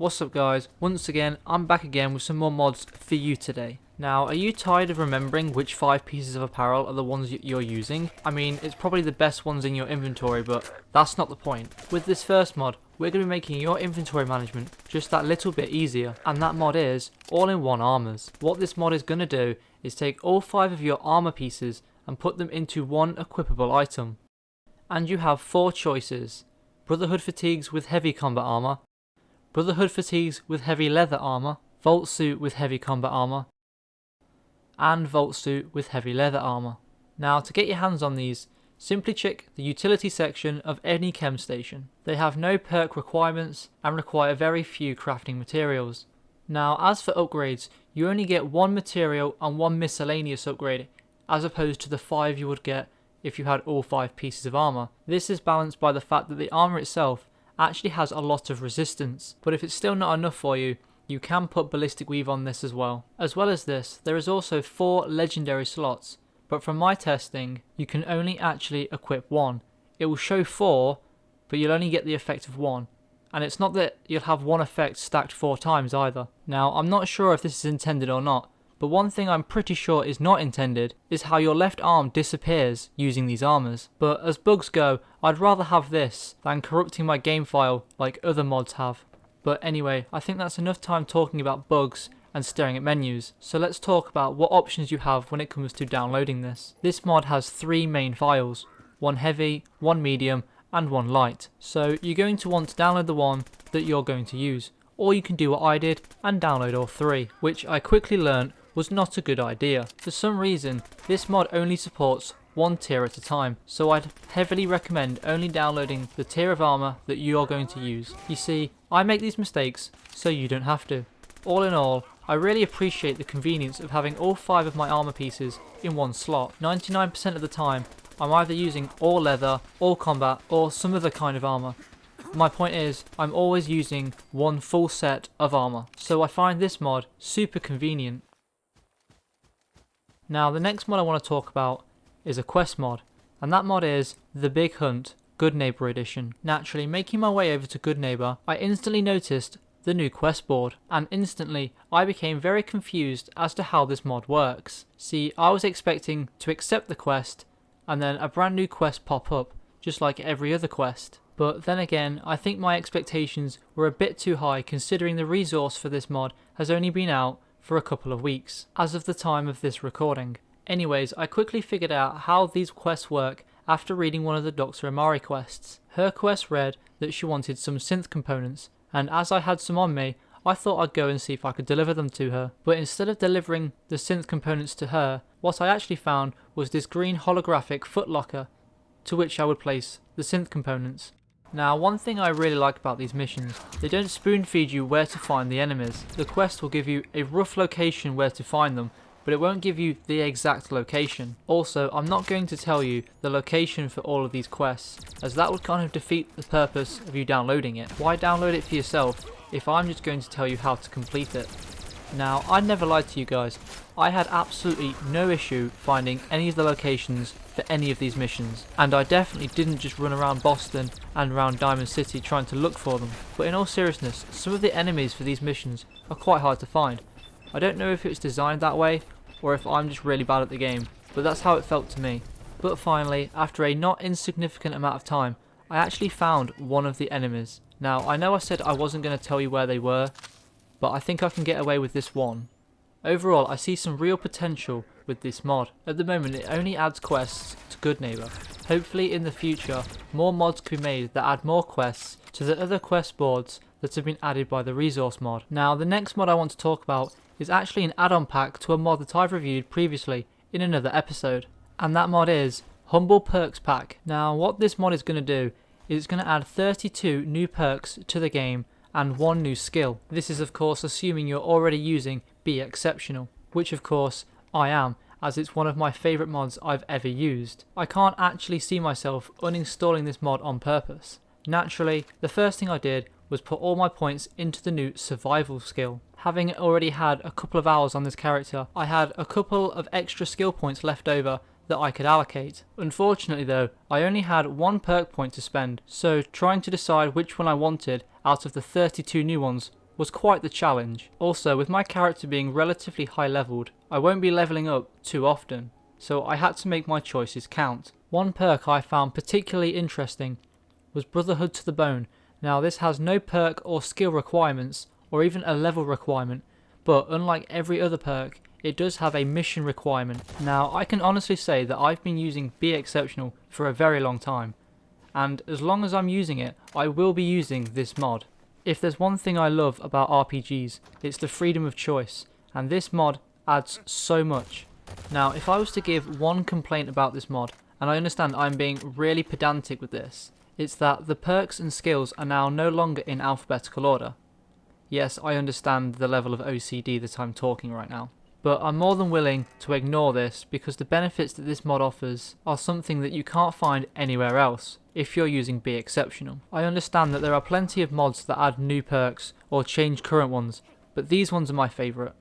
What's up guys, once again I'm back again with some more mods for you today. Now, are you tired of remembering which 5 pieces of apparel are the ones you're using? I mean, it's probably the best ones in your inventory, but that's not the point. With this first mod, we're going to be making your inventory management just that little bit easier, and that mod is all-in-one armors. What this mod is going to do is take all 5 of your armor pieces and put them into one equipable item. And you have 4 choices: Brotherhood fatigues with heavy combat armor, Brotherhood fatigues with heavy leather armor, Vault suit with heavy combat armor, and Vault suit with heavy leather armor. Now, to get your hands on these, simply check the utility section of any chem station. They have no perk requirements and require very few crafting materials. Now, as for upgrades, you only get 1 material and 1 miscellaneous upgrade, as opposed to the 5 you would get if you had all 5 pieces of armor. This is balanced by the fact that the armor itself actually has a lot of resistance, but if it's still not enough for you, you can put ballistic weave on this as well. As well as this, there is also 4 legendary slots, but from my testing, you can only actually equip 1. It will show 4, but you'll only get the effect of 1. And it's not that you'll have one effect stacked 4 times either. Now, I'm not sure if this is intended or not, but one thing I'm pretty sure is not intended is how your left arm disappears using these armors. But as bugs go, I'd rather have this than corrupting my game file like other mods have. But anyway, I think that's enough time talking about bugs and staring at menus. So let's talk about what options you have when it comes to downloading this. This mod has 3 main files: 1 heavy, 1 medium, and 1 light. So you're going to want to download the one that you're going to use. Or you can do what I did and download all 3, which I quickly learned was not a good idea. For some reason, this mod only supports 1 tier at a time, so I'd heavily recommend only downloading the tier of armor that you are going to use. You see, I make these mistakes so you don't have to. All in all, I really appreciate the convenience of having all 5 of my armor pieces in 1 slot. 99% of the time, I'm either using all leather, all combat, or some other kind of armor. My point is, I'm always using 1 full set of armor, so I find this mod super convenient. Now, the next mod I want to talk about is a quest mod, and that mod is The Big Hunt Goodneighbor Edition. Naturally, making my way over to Goodneighbor, I instantly noticed the new quest board, and instantly I became very confused as to how this mod works. See, I was expecting to accept the quest and then a brand new quest pop up, just like every other quest. But then again, I think my expectations were a bit too high considering the resource for this mod has only been out for a couple of weeks, as of the time of this recording. Anyways, I quickly figured out how these quests work after reading one of the Dr. Amari quests. Her quest read that she wanted some synth components, and as I had some on me, I thought I'd go and see if I could deliver them to her. But instead of delivering the synth components to her, what I actually found was this green holographic footlocker to which I would place the synth components. Now, one thing I really like about these missions, they don't spoon feed you where to find the enemies. The quest will give you a rough location where to find them, but it won't give you the exact location. Also, I'm not going to tell you the location for all of these quests, as that would kind of defeat the purpose of you downloading it. Why download it for yourself if I'm just going to tell you how to complete it? Now, I never lied to you guys. I had absolutely no issue finding any of the locations for any of these missions, and I definitely didn't just run around Boston and around Diamond City trying to look for them. But in all seriousness, some of the enemies for these missions are quite hard to find. I don't know if it's designed that way or if I'm just really bad at the game, but that's how it felt to me. But finally, after a not insignificant amount of time, I actually found one of the enemies. Now, I know I said I wasn't going to tell you where they were, but I think I can get away with this one. Overall, I see some real potential with this mod. At the moment, it only adds quests to Goodneighbor. Hopefully in the future, more mods can be made that add more quests to the other quest boards that have been added by the resource mod. Now, the next mod I want to talk about is actually an add-on pack to a mod that I've reviewed previously in another episode, and that mod is Humble Perks Pack. Now, what this mod is going to do is it's going to add 32 new perks to the game and 1 new skill. This is of course assuming you're already using Be Exceptional, which of course I am, as it's one of my favourite mods I've ever used. I can't actually see myself uninstalling this mod on purpose. Naturally, the first thing I did was put all my points into the new survival skill. Having already had a couple of hours on this character, I had a couple of extra skill points left over that I could allocate. Unfortunately though, I only had 1 perk point to spend, so trying to decide which one I wanted out of the 32 new ones was quite the challenge. Also, with my character being relatively high leveled, I won't be leveling up too often, so I had to make my choices count. One perk I found particularly interesting was Brotherhood to the Bone. Now this has no perk or skill requirements or even a level requirement, but unlike every other perk, it does have a mission requirement. Now I can honestly say that I've been using Be Exceptional for a very long time, and as long as I'm using it, I will be using this mod. If there's one thing I love about RPGs, it's the freedom of choice, and this mod adds so much. Now if I was to give one complaint about this mod, and I understand I'm being really pedantic with this, it's that the perks and skills are now no longer in alphabetical order. Yes, I understand the level of OCD that I'm talking right now, but I'm more than willing to ignore this because the benefits that this mod offers are something that you can't find anywhere else if you're using Be Exceptional. I understand that there are plenty of mods that add new perks or change current ones, but these ones are my favourite.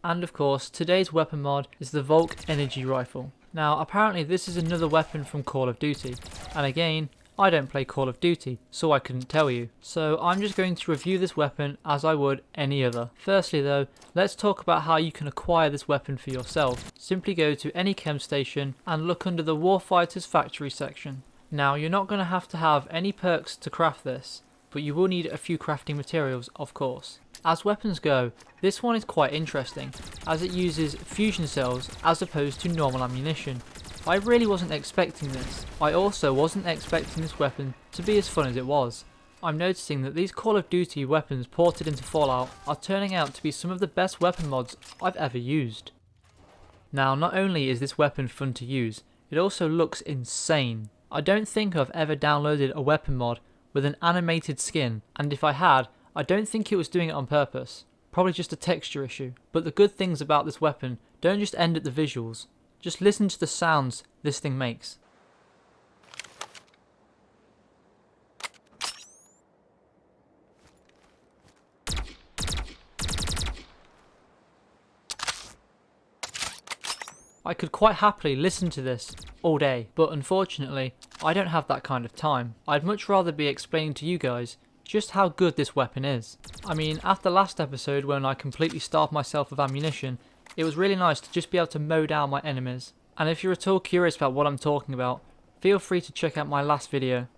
And of course, today's weapon mod is the Volk Energy rifle. Now apparently this is another weapon from Call of Duty, and again, I don't play Call of Duty, so I couldn't tell you. So I'm just going to review this weapon as I would any other. Firstly though, let's talk about how you can acquire this weapon for yourself. Simply go to any chem station and look under the Warfighter's Factory section. Now you're not going to have any perks to craft this, but you will need a few crafting materials of course. As weapons go, this one is quite interesting, as it uses fusion cells as opposed to normal ammunition. I really wasn't expecting this. I also wasn't expecting this weapon to be as fun as it was. I'm noticing that these Call of Duty weapons ported into Fallout are turning out to be some of the best weapon mods I've ever used. Now not only is this weapon fun to use, it also looks insane. I don't think I've ever downloaded a weapon mod with an animated skin, and if I had, I don't think it was doing it on purpose. Probably just a texture issue. But the good things about this weapon don't just end at the visuals. Just listen to the sounds this thing makes. I could quite happily listen to this all day, but unfortunately, I don't have that kind of time. I'd much rather be explaining to you guys just how good this weapon is. I mean, after last episode when I completely starved myself of ammunition, it was really nice to just be able to mow down my enemies. And if you're at all curious about what I'm talking about, feel free to check out my last video.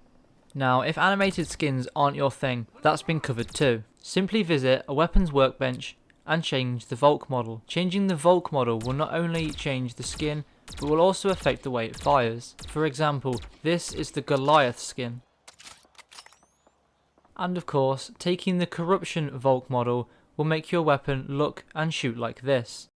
Now, if animated skins aren't your thing, that's been covered too. Simply visit a weapons workbench and change the Volk model. Changing the Volk model will not only change the skin, but will also affect the way it fires. For example, this is the Goliath skin. And of course, taking the Corruption Volk model will make your weapon look and shoot like this.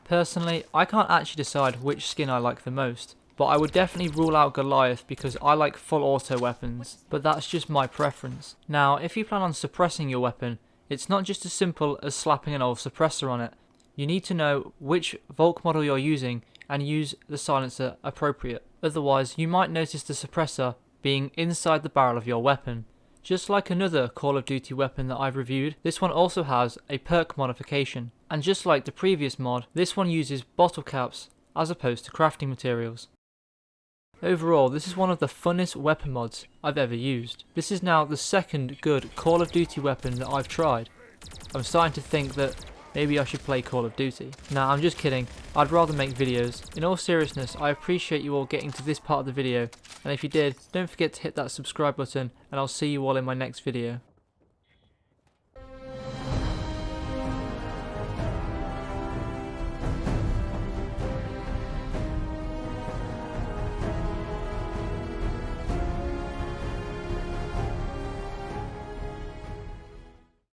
Personally, I can't actually decide which skin I like the most, but I would definitely rule out Goliath because I like full auto weapons, but that's just my preference. Now, if you plan on suppressing your weapon, it's not just as simple as slapping an old suppressor on it. You need to know which Volk model you're using and use the silencer appropriate. Otherwise, you might notice the suppressor being inside the barrel of your weapon. Just like another Call of Duty weapon that I've reviewed, this one also has a perk modification. And just like the previous mod, this one uses bottle caps as opposed to crafting materials. Overall, this is one of the funnest weapon mods I've ever used. This is now the second good Call of Duty weapon that I've tried. I'm starting to think that maybe I should play Call of Duty. Nah, I'm just kidding. I'd rather make videos. In all seriousness, I appreciate you all getting to this part of the video, and if you did, don't forget to hit that subscribe button, and I'll see you all in my next video.